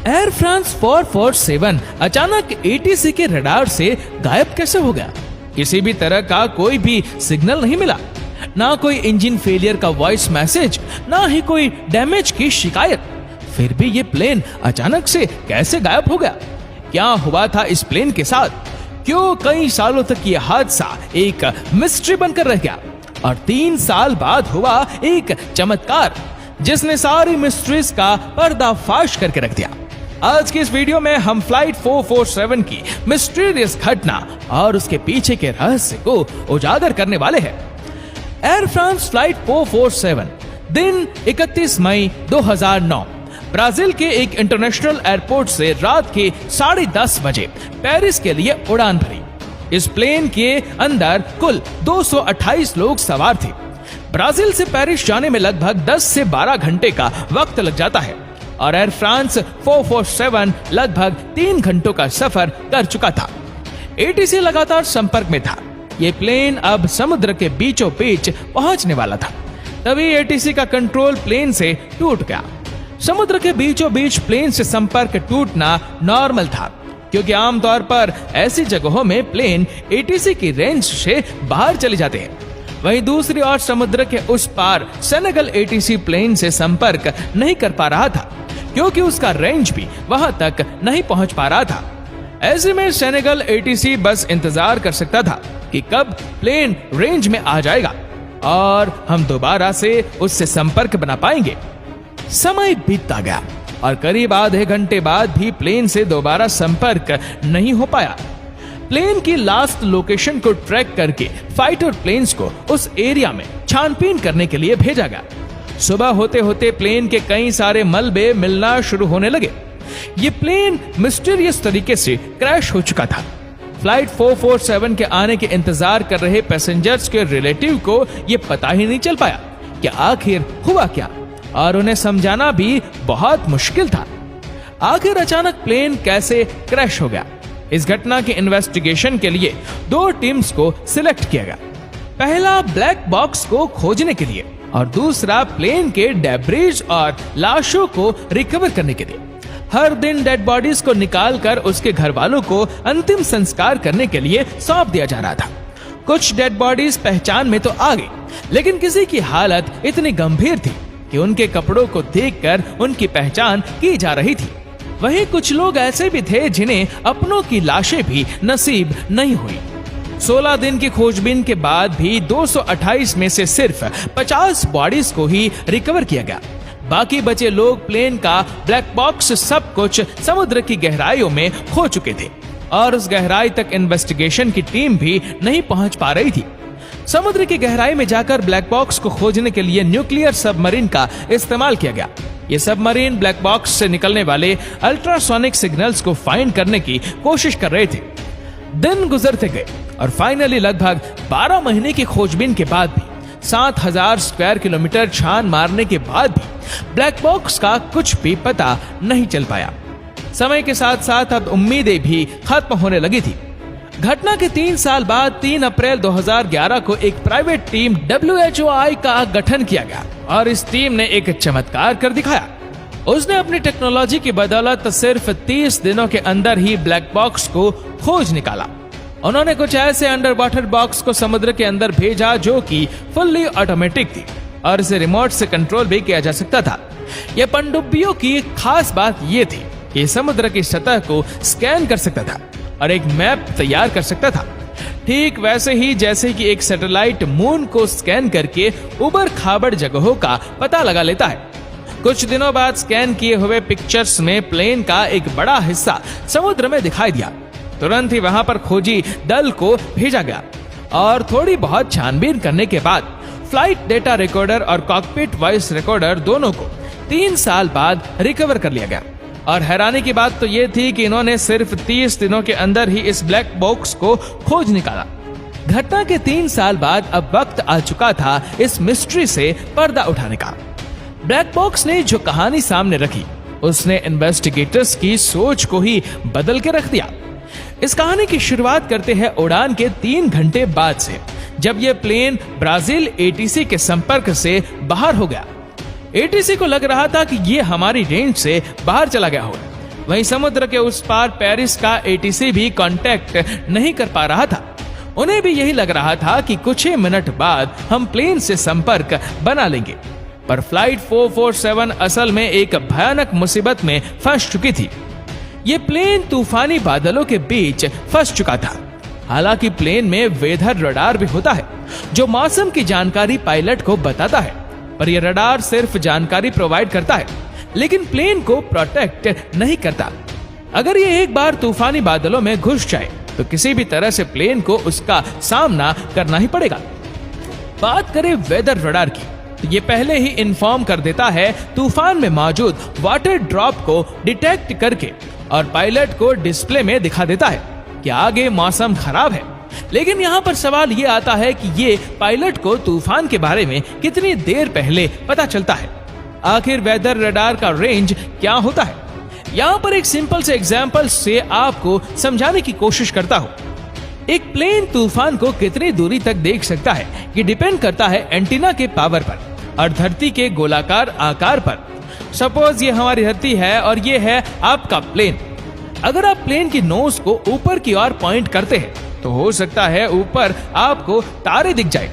Air France 447 अचानक ATC के radar से गायब कैसे हो गया? किसी भी तरह का कोई भी सिग्नल नहीं मिला, ना कोई इंजन फेलियर का वॉइस मैसेज, ना ही कोई डैमेज की शिकायत। फिर भी ये प्लेन अचानक से कैसे गायब हो गया? क्या हुआ था इस प्लेन के साथ? क्यों कई सालों तक ये हादसा एक मिस्ट्री बनकर रह गया? और 3 साल बाद हुआ एक चमत्कार जिसने सारी मिस्ट्रीज का पर्दाफाश करके रख दिया। आज की इस वीडियो में हम फ्लाइट 447 की मिस्टीरियस घटना और उसके पीछे के रहस्य को उजागर करने वाले हैं। एयर फ्रांस फ्लाइट 447 दिन 31 मई 2009 ब्राजील के एक इंटरनेशनल एयरपोर्ट से रात के 10:30 बजे पेरिस के लिए उड़ान भरी। इस प्लेन के अंदर कुल 228 लोग सवार थे। ब्राजील से पेरिस जाने में लगभग 10 से 12 घंटे का वक्त लग जाता है और एयर फ्रांस 447 लगभग 3 घंटों का सफर कर चुका था। एटीसी लगातार संपर्क में था। ये प्लेन अब समुद्र के बीचों बीच पहुंचने वाला था। तभी एटीसी का कंट्रोल प्लेन से टूट गया। समुद्र के बीचों बीच प्लेन से संपर्क टूटना नॉर्मल था, क्योंकि आमतौर पर ऐसी जगहों में प्लेन एटीसी की रेंज से बाहर चले जाते हैं। वहीं दूसरी ओर समुद्र के उस पार सेनेगल एटीसी प्लेन से संपर्क नहीं कर पा रहा था, क्योंकि उसका रेंज भी वहां तक नहीं पहुंच पा रहा था। ऐसे में सेनेगल एटीसी बस इंतजार कर सकता था कि कब प्लेन रेंज में आ जाएगा और हम दोबारा से उससे संपर्क बना पाएंगे। समय बीतता गया और करीब आधे घंटे बाद भी प्लेन से दोबारा संपर्क नहीं हो पाया। प्लेन की लास्ट लोकेशन को ट्रैक करके फाइटर प्लेन्स को उस एरिया में छानबीन करने के लिए भेजा गया। सुबह होते होते प्लेन के कई सारे मलबे मिलना शुरू होने लगे। ये प्लेन मिस्टीरियस तरीके से क्रैश हो चुका था। फ्लाइट 447 के आने के इंतजार कर रहे पैसेंजर्स के रिलेटिव को ये पता ही नहीं चल पाया कि आखिर हुआ क्या, और उन्हें समझाना भी बहुत मुश्किल था। आखिर अचानक प्लेन कैसे क्रैश हो गया? इस घटना के इन्वेस्टिगेशन के लिए 2 टीम्स को सिलेक्ट किया गया। पहला ब्लैक बॉक्स को खोजने के लिए और दूसरा प्लेन के डेब्रिज और लाशों को रिकवर करने के लिए। हर दिन डेड बॉडीज को निकालकर उसके घर वालों को अंतिम संस्कार करने के लिए सौंप दिया जा रहा था। कुछ डेड बॉडीज पहचान में तो आ गई, लेकिन किसी की हालत इतनी गंभीर थी कि उनके कपड़ों को देखकर उनकी पहचान की जा रही थी। वहीं कुछ लोग ऐसे भी थे जिन्हें अपनों की लाशें भी नसीब नहीं हुई। 16 दिन की खोजबीन के बाद भी 228 में से सिर्फ 50 बॉडीज को ही रिकवर किया गया। बाकी बचे लोग प्लेन का ब्लैक बॉक्स सब कुछ समुद्र की गहराइयों में खो चुके थे और उस गहराई तक इन्वेस्टिगेशन की टीम भी नहीं पहुंच पा रही थी। समुद्र की गहराई में जाकर ब्लैक बॉक्स को खोजने के लिए न्यूक्लियर सबमरीन का इस्तेमाल किया गया। ये सबमरीन ब्लैक बॉक्स से निकलने वाले अल्ट्रासोनिक सिग्नल्स को फाइंड करने की कोशिश कर रहे थे। दिन गुजरते गए और फाइनली लगभग 12 महीने की खोजबीन के बाद भी 7000 स्क्वायर किलोमीटर छान मारने के बाद भी ब्लैक बॉक्स का कुछ भी पता नहीं चल पाया। समय के साथ साथ अब उम्मीदें भी खत्म होने लगी थी। घटना के 3 साल बाद 3 अप्रैल 2011 को एक प्राइवेट टीम WHOI का गठन किया गया और इस टीम ने एक चमत्कार कर दिखाया। उसने अपनी टेक्नोलॉजी की बदौलत सिर्फ 30 दिनों के अंदर ही ब्लैक बॉक्स को खोज निकाला। उन्होंने कुछ ऐसे अंडर वाटर बॉक्स को समुद्र के अंदर भेजा जो कि फुल्ली ऑटोमेटिक थी और इसे रिमोट से कंट्रोल भी किया जा सकता था। यह पनडुब्बियों की खास बात यह थी कि समुद्र की सतह को स्कैन कर सकता था और एक मैप तैयार कर सकता था, ठीक वैसे ही जैसे कि एक सैटेलाइट मून को स्कैन करके उबड़ खाबड़ जगहों का पता लगा लेता है। कुछ दिनों बाद स्कैन किए हुए पिक्चर्स में प्लेन का एक बड़ा हिस्सा समुद्र में दिखाई दिया। तुरंत ही वहां पर खोजी दल को भेजा गया और थोड़ी बहुत छानबीन करने के बाद फ्लाइट डेटा रिकॉर्डर और कॉकपिट वॉइस रिकॉर्डर दोनों को 3 साल बाद रिकवर कर लिया गया। और हैरानी की बात तो ये थी कि इन्होंने सिर्फ 30 दिनों के अंदर ही इस ब्लैक बॉक्स को खोज निकाला। घटना के 3 साल बाद अब वक्त आ चुका था इस मिस्ट्री से पर्दा उठाने का। ब्लैक बॉक्स ने जो कहानी सामने रखी उसने इन्वेस्टिगेटर्स की सोच को ही बदल के रख दिया। इस कहानी की शुरुआत करते हैं उड़ान के 3 घंटे बाद से, जब यह प्लेन ब्राजील एटीसी के संपर्क से बाहर हो गया। एटीसी को लग रहा था कि यह हमारी रेंज से बाहर चला गया हो, वहीं समुद्र के उस पार पेरिस का एटीसी भी कांटेक्ट नहीं कर पा रहा था। उन्हें भी यही लग रहा था कि कुछ ही मिनट बाद हम प्लेन से संपर्क बना लेंगे, पर फ्लाइट 447 असल में एक भयानक मुसीबत में फंस चुकी थी। ये प्लेन तूफानी बादलों के बीच फंस चुका था। हालांकि प्लेन में वेदर रडार भी होता है जो मौसम की जानकारी पायलट को बताता है, पर यह रडार सिर्फ जानकारी प्रोवाइड करता है लेकिन प्लेन को प्रोटेक्ट नहीं करता। अगर ये एक बार तूफानी बादलों में घुस जाए तो किसी भी तरह से प्लेन को उसका सामना करना ही पड़ेगा। बात करें वेदर रडार की, तो ये पहले ही इन्फॉर्म कर देता है तूफान में मौजूद वाटर ड्रॉप को डिटेक्ट करके और पायलट को डिस्प्ले में दिखा देता है कि आगे मौसम खराब है। लेकिन यहाँ पर सवाल ये आता है कि ये पायलट को तूफान के बारे में कितनी देर पहले पता चलता है। आखिर वेदर रडार का रेंज क्या होता है? यहाँ पर एक सिंपल से एग्जाम्पल से आपको समझाने की कोशिश करता हूँ। एक प्लेन तूफान को कितनी दूरी तक देख सकता है ये डिपेंड करता है एंटीना के पावर पर और धरती के गोलाकार आकार पर। सपोज ये हमारी धरती है और ये है आपका प्लेन। अगर आप प्लेन की नोज को ऊपर की ओर पॉइंट करते हैं तो हो सकता है ऊपर आपको तारे दिख जाए।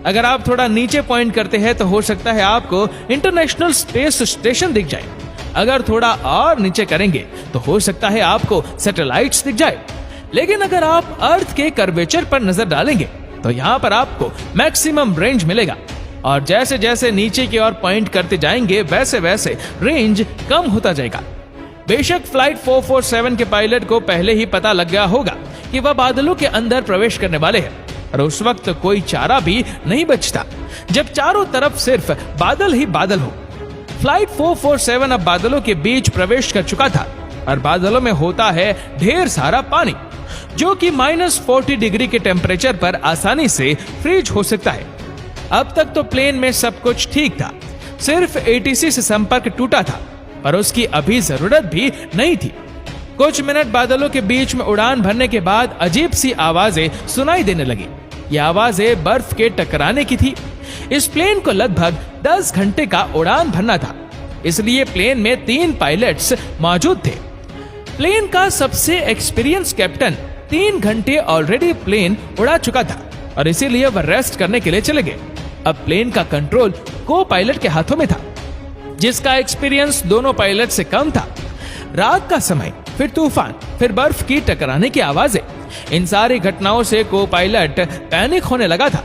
अगर आप थोड़ा नीचे पॉइंट करते हैं तो हो सकता है आपको इंटरनेशनल स्पेस स्टेशन दिख जाए। अगर थोड़ा और नीचे करेंगे तो हो सकता है आपको सैटेलाइट्स दिख जाए। लेकिन अगर आप अर्थ के कर्वेचर पर नजर डालेंगे तो यहाँ पर आपको मैक्सिमम रेंज मिलेगा और जैसे जैसे नीचे की ओर पॉइंट करते जाएंगे वैसे वैसे रेंज कम होता जाएगा। बेशक फ्लाइट 447 के पायलट को पहले ही पता लग गया होगा कि वह बादलों के अंदर प्रवेश करने वाले हैं और उस वक्त कोई चारा भी नहीं बचता जब चारों तरफ सिर्फ बादल ही बादल हो। फ्लाइट 447 अब बादलों के बीच प्रवेश कर चुका था और बादलों में होता है ढेर सारा पानी जो कि -40 डिग्री के टेम्परेचर पर आसानी से फ्रीज हो सकता है। अब तक तो प्लेन में सब कुछ ठीक था, सिर्फ एटीसी से संपर्क टूटा था पर उसकी अभी जरूरत भी नहीं थी। कुछ मिनट बादलों के बीच में उड़ान भरने के बाद अजीब सी आवाजें सुनाई देने लगी। ये आवाजें बर्फ के टकराने की थी। इस प्लेन को लगभग 10 घंटे का उड़ान भरना था, इसलिए प्लेन में 3 पायलट्स मौजूद थे। प्लेन का सबसे एक्सपीरियंस कैप्टन 3 घंटे ऑलरेडी प्लेन उड़ा चुका था और इसीलिए वह रेस्ट करने के लिए चले गए। अब प्लेन का कंट्रोल को पायलट के हाथों में था जिसका एक्सपीरियंस दोनों पायलट से कम था। रात का समय, फिर तूफान, फिर बर्फ की टकराने की आवाजें, इन सारी घटनाओं से को पायलट पैनिक होने लगा था।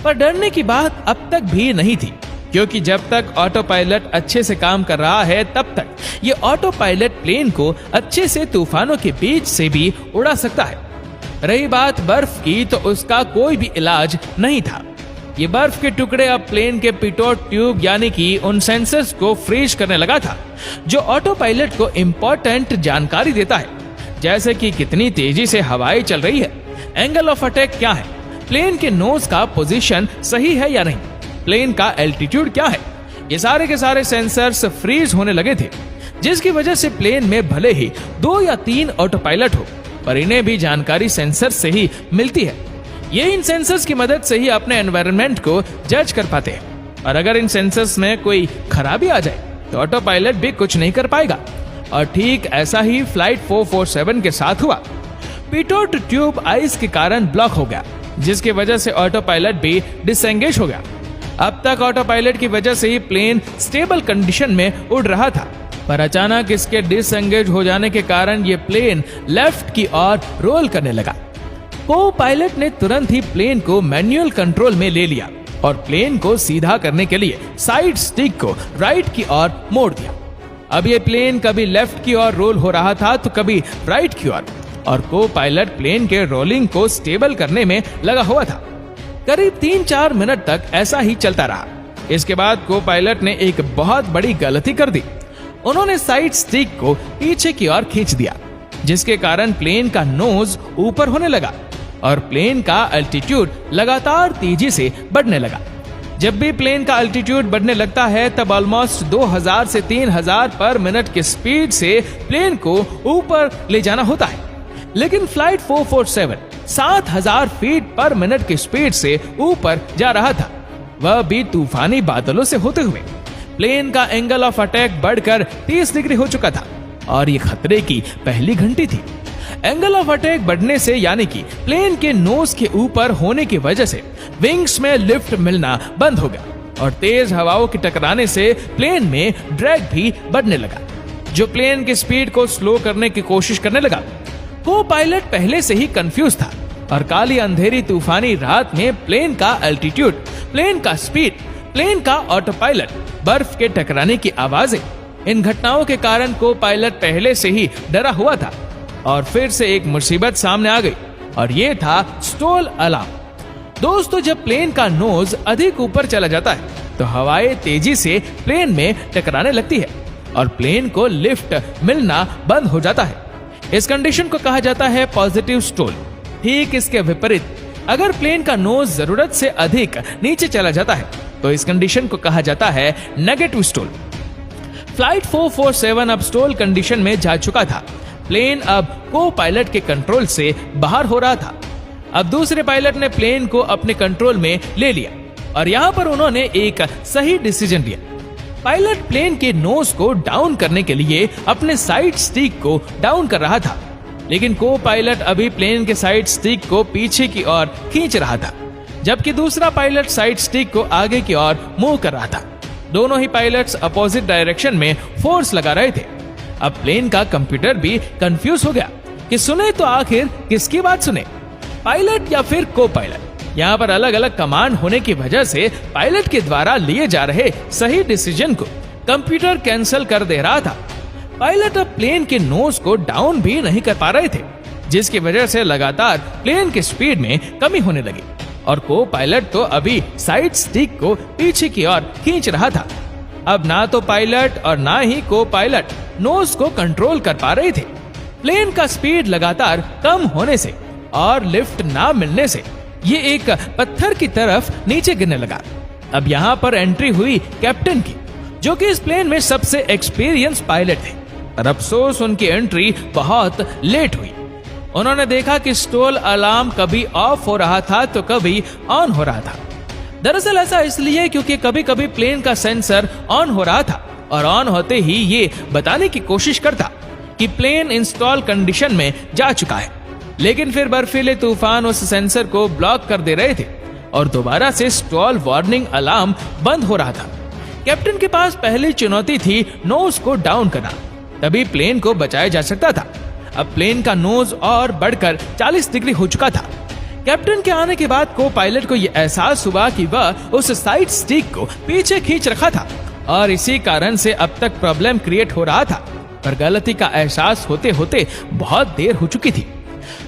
पर डरने की बात अब तक भी नहीं थी क्योंकि जब तक ऑटो पायलट अच्छे से काम कर रहा है तब तक ये ऑटो पायलट प्लेन को अच्छे से तूफानों के बीच से भी उड़ा सकता है। रही बात बर्फ की तो उसका कोई भी इलाज नहीं था। ये बर्फ के टुकड़े अब प्लेन के पिटोट ट्यूब यानी कि उन सेंसर्स को फ्रीज करने लगा था जो ऑटो पायलट को इम्पोर्टेंट जानकारी देता है, जैसे कि कितनी तेजी से हवाएं चल रही है, एंगल ऑफ अटैक क्या है, प्लेन के नोज का पोजीशन सही है या नहीं, प्लेन का एल्टीट्यूड क्या है। ये सारे के सारे सेंसर्स फ्रीज होने लगे थे जिसकी वजह से प्लेन में भले ही 2 या 3 ऑटो पायलट हो पर इन्हें भी जानकारी सेंसर से ही मिलती है। ये इन सेंसर्स की मदद से ही अपने एनवायरनमेंट को जज कर पाते हैं और अगर इन सेंसर्स में कोई खराबी आ जाए तो ऑटो पायलट भी कुछ नहीं कर पाएगा। और ठीक ऐसा ही फ्लाइट 447 के साथ हुआ। पिटोट ट्यूब आइस के कारण ब्लॉक हो गया जिसकी वजह से ऑटो पायलट भी डिसएंगेज हो गया। अब तक ऑटो पायलट की वजह से ही प्लेन स्टेबल कंडीशन में उड़ रहा था पर अचानक इसके डिसएंगेज हो जाने के कारण ये प्लेन लेफ्ट की ओर रोल करने लगा। को पायलट ने तुरंत ही प्लेन को मैनुअल कंट्रोल में ले लिया और प्लेन को सीधा करने के लिए साइड स्टिक को राइट की ओर मोड़ दिया। अब ये प्लेन कभी लेफ्ट की ओर रोल हो रहा था तो कभी राइट की ओर और को पायलट प्लेन के रोलिंग को स्टेबल करने में लगा हुआ था। करीब 3-4 मिनट तक ऐसा ही चलता रहा। इसके बाद को पायलट ने एक बहुत बड़ी गलती कर दी। उन्होंने साइड स्टिक को पीछे की ओर खींच दिया जिसके कारण प्लेन का नोज ऊपर होने लगा और प्लेन का अल्टीट्यूड लगातार तेजी से बढ़ने लगा। जब भी प्लेन का अल्टीट्यूड बढ़ने लगता है तब ऑलमोस्ट 2000 से 3000 पर मिनट की स्पीड से प्लेन को ऊपर ले जाना होता है। लेकिन फ्लाइट 447 7000 फीट पर मिनट की स्पीड से ऊपर जा रहा था, वह भी तूफानी बादलों से होते हुए। प्लेन का एंगल ऑफ अटैक बढ़कर 30 डिग्री हो चुका था और ये खतरे की पहली घंटी थी। एंगल ऑफ अटैक बढ़ने से यानी कि प्लेन के नोज के ऊपर होने की वजह से विंग्स में लिफ्ट मिलना बंद हो गया और तेज हवाओं के टकराने से प्लेन में ड्रैग भी बढ़ने लगा, जो प्लेन की स्पीड को स्लो करने की कोशिश करने लगा। को पायलट पहले से ही कंफ्यूज था और काली अंधेरी तूफानी रात में प्लेन का अल्टीट्यूड, प्लेन का स्पीड, प्लेन का ऑटो पायलट, बर्फ के टकराने की आवाजें, इन घटनाओं के कारण को पायलट पहले से ही डरा हुआ था। और फिर से एक मुसीबत सामने आ गई और ये था स्टॉल अलार्म। दोस्तों, जब प्लेन का नोज अधिक ऊपर चला जाता है तो हवाएं तेजी से प्लेन में टकराने लगती है और प्लेन को लिफ्ट मिलना बंद हो जाता है। इस कंडीशन को कहा जाता है पॉजिटिव स्टॉल। ठीक इसके विपरीत, अगर प्लेन का नोज जरूरत से अधिक नीचे चला जाता है तो इस कंडीशन को कहा जाता है नेगेटिव स्टॉल। फ्लाइट 447 अब स्टॉल कंडीशन में जा चुका था। प्लेन अब को पायलट के कंट्रोल से बाहर हो रहा था। अब दूसरे पायलट ने प्लेन को अपने कंट्रोल में ले लिया और यहाँ पर उन्होंने एक सही डिसीजन लिया। पायलट प्लेन के नोज को डाउन करने के लिए अपने साइड स्टिक को डाउन कर रहा था, लेकिन को पायलट अभी प्लेन के साइड स्टिक को पीछे की ओर खींच रहा था, जबकि दूसरा पायलट साइड स्टिक को आगे की ओर मूव कर रहा था। दोनों ही पायलट्स अपोजिट डायरेक्शन में फोर्स लगा रहे थे। अब प्लेन का कंप्यूटर भी कंफ्यूज हो गया कि सुने तो आखिर किसकी बात सुने, पायलट या फिर को पायलट। यहाँ पर अलग अलग कमांड होने की वजह से पायलट के द्वारा लिए जा रहे सही डिसीजन को कंप्यूटर कैंसिल कर दे रहा था। पायलट अब प्लेन के नोज को डाउन भी नहीं कर पा रहे थे, जिसकी वजह से लगातार प्लेन की स्पीड में कमी होने लगी और को पायलट तो अभी साइड स्टिक को पीछे की ओर खींच रहा था। अब ना तो पायलट और ना ही को पायलट नोज को कंट्रोल कर पा रहे थे। प्लेन का स्पीड लगातार कम होने से और लिफ्ट ना मिलने से ये एक पत्थर की तरफ नीचे गिरने लगा। अब यहाँ पर एंट्री हुई कैप्टन की, जो कि इस प्लेन में सबसे एक्सपीरियंस पायलट थे, और अफसोस उनकी एंट्री बहुत लेट हुई। उन्होंने देखा कि स्टॉल अलार्म कभी ऑफ हो रहा था तो कभी ऑन हो रहा था। दरअसल ऐसा इसलिए क्योंकि कभी कभी प्लेन का सेंसर ऑन हो रहा था और ऑन होते ही ये बताने की कोशिश करता कि प्लेन इंस्टॉल कंडीशन में जा चुका है, लेकिन फिर बर्फीले तूफान उस सेंसर को ब्लॉक कर दे रहे थे और दोबारा से स्टॉल वार्निंग अलार्म बंद हो रहा था। कैप्टन के पास पहली चुनौती थी नोज को डाउन करना, तभी प्लेन को बचाया जा सकता था। अब प्लेन का नोज और बढ़कर 40 डिग्री हो चुका था। कैप्टन के आने के बाद को पायलट को यह एहसास हुआ कि वह उस साइड स्टिक को पीछे खींच रखा था और इसी कारण से अब तक प्रॉब्लम क्रिएट हो रहा था, पर गलती का एहसास होते होते बहुत देर हो चुकी थी।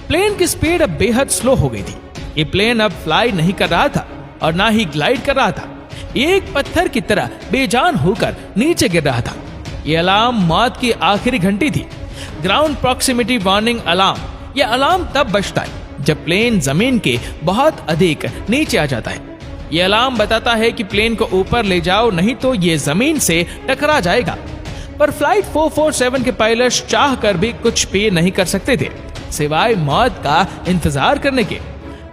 प्लेन की स्पीड अब बेहद स्लो हो गई थी। ये प्लेन अब फ्लाई नहीं कर रहा था और ना ही ग्लाइड कर रहा था, एक पत्थर की तरह बेजान होकर नीचे गिर रहा था। ये अलार्म मौत की आखिरी घंटी थी, ग्राउंड प्रॉक्सिमिटी वार्निंग अलार्म। यह अलार्म तब बजता है जब प्लेन जमीन के बहुत अधिक नीचे आ जाता है। यह अलार्म बताता है कि प्लेन को ऊपर ले जाओ, नहीं तो ये जमीन से टकरा जाएगा। पर फ्लाइट 447 के पायलट चाह कर भी कुछ भी नहीं कर सकते थे सिवाय मौत का इंतजार करने के।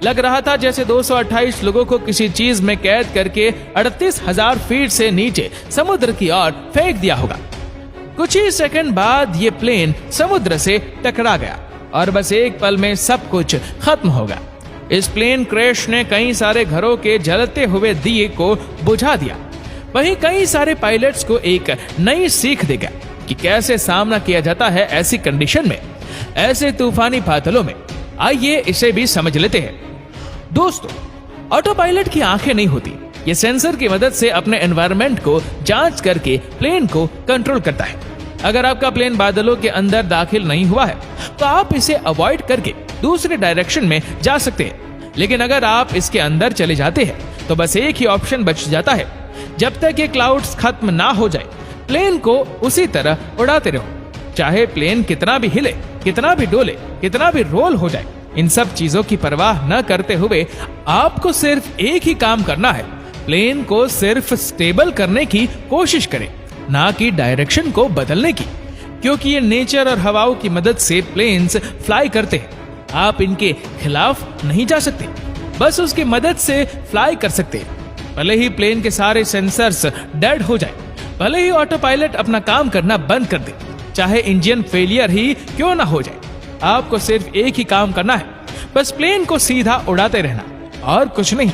लग रहा था जैसे 228 लोगों को किसी चीज में कैद करके 38,000 फीट से नीचे समुद्र की ओर फेंक दिया होगा। कुछ ही सेकंड बाद ये प्लेन समुद्र से टकरा गया और बस एक पल में सब कुछ खत्म हो गया। इस प्लेन क्रैश ने कई सारे घरों के जलते हुए दिए को बुझा दिया। वहीं कई सारे पायलट्स को एक नई सीख देगा कि कैसे सामना किया जाता है ऐसी कंडीशन में, ऐसे तूफानी बादलों में। आइए इसे भी समझ लेते हैं। दोस्तों, ऑटो पायलट की आंखें नहीं होती, ये सेंसर की मदद से अपने एनवायरनमेंट को जांच करके प्लेन को कंट्रोल करता है। अगर आपका प्लेन बादलों के अंदर दाखिल नहीं हुआ है तो आप इसे अवॉइड करके दूसरे डायरेक्शन में जा सकते हैं, लेकिन अगर आप इसके अंदर चले जाते हैं तो बस एक ही ऑप्शन बच जाता है, जब तक ये क्लाउड्स खत्म ना हो जाए प्लेन को उसी तरह उड़ाते रहो। चाहे प्लेन कितना भी हिले, कितना भी डोले, कितना भी रोल हो जाए, इन सब चीजों की परवाह न करते हुए आपको सिर्फ एक ही काम करना है, प्लेन को सिर्फ स्टेबल करने की कोशिश करें, ना कि डायरेक्शन को बदलने की, क्योंकि ये नेचर और हवाओं की मदद से प्लेन्स फ्लाई करते हैं। आप इनके खिलाफ नहीं जा सकते, बस उसकी मदद से फ्लाई कर सकते हैं। भले ही प्लेन के सारे सेंसर्स डेड हो जाए, भले ही ऑटो पायलट अपना काम करना बंद कर दे, चाहे इंजन फेलियर ही क्यों ना हो जाए। आपको सिर्फ एक ही काम करना है, बस प्लेन को सीधा उड़ाते रहना और कुछ नहीं।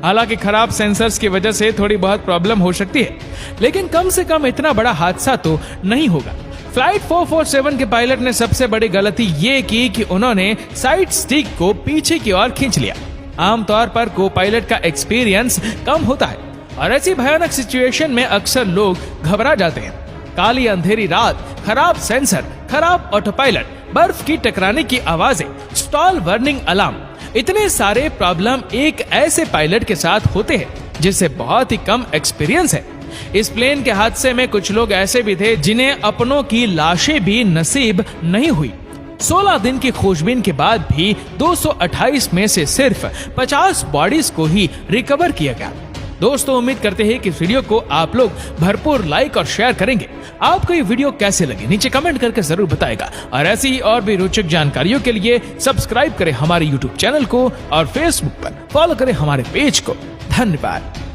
हालांकि खराब सेंसर्स की वजह से थोड़ी बहुत प्रॉब्लम हो सकती है, लेकिन कम से कम इतना बड़ा हादसा तो नहीं होगा। फ्लाइट 447 के पायलट ने सबसे बड़ी गलती ये की कि उन्होंने साइड स्टिक को पीछे की ओर खींच लिया। आमतौर पर को पायलट का एक्सपीरियंस कम होता है और ऐसी भयानक सिचुएशन में अक्सर लोग घबरा जाते हैं। काली अंधेरी रात, खराब सेंसर, खराब ऑटो पायलट, बर्फ की टकराने की आवाजें, स्टॉल वार्निंग अलार्म, इतने सारे प्रॉब्लम एक ऐसे पायलट के साथ होते हैं जिससे बहुत ही कम एक्सपीरियंस है। इस प्लेन के हादसे में कुछ लोग ऐसे भी थे जिन्हें अपनों की लाशें भी नसीब नहीं हुई। 16 दिन की खोजबीन के बाद भी 228 में से सिर्फ 50 बॉडीज को ही रिकवर किया गया। दोस्तों, उम्मीद करते हैं कि इस वीडियो को आप लोग भरपूर लाइक और शेयर करेंगे। आपको ये वीडियो कैसे लगी नीचे कमेंट करके जरूर बताएगा और ऐसी और भी रोचक जानकारियों के लिए सब्सक्राइब करें हमारे YouTube चैनल को और Facebook पर फॉलो करें हमारे पेज को। धन्यवाद।